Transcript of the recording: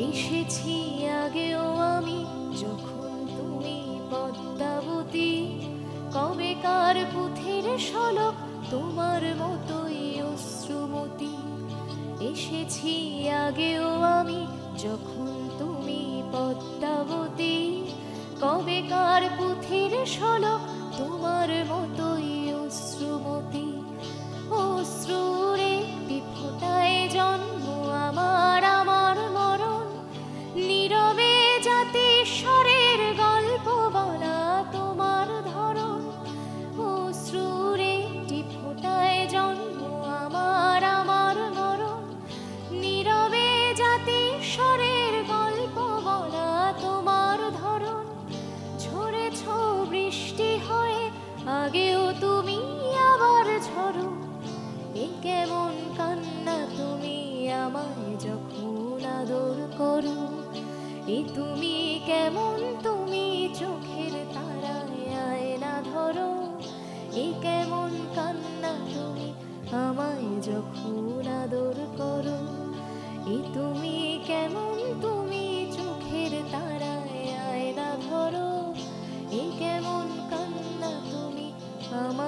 এসেছি আগেও আমি, যখন তুমি পদ্মাবতী। কবেকার পুথির শলক তোমার মতোই অশ্রুমতি। এসেছি আগেও আমি, যখন তুমি পদ্মাবতী। কবেকার পুথির শলক তোমার মতোই অশ্রুমতি। অশ্রুর একটি ফোঁটায় জন্ম আমার, আমার মরণ। নীরবে জাতিস্বরের গল্প বলা তোমার ধরন। অশ্রুর একটি ফোঁটায় জন্ম আমার, আমার মরণ। নীরবে জাতিস্বরের গল্প বলা তোমার ধরন। ঝরেছ বৃষ্টি হয়ে, আগেও তুমি আবার ঝরো। এ কেমন কান্না তুমি আমায় যখন আদর করো। এ তুমি কেমন, তুমি চোখের তারায় আয়না ধরো। এ কেমন কান্না তুমি আমায় যখন আদর করো। এ তুমি কেমন, তুমি চোখের তারায় আয়না ধরো। এ কেমন কান্না তুমি আমায়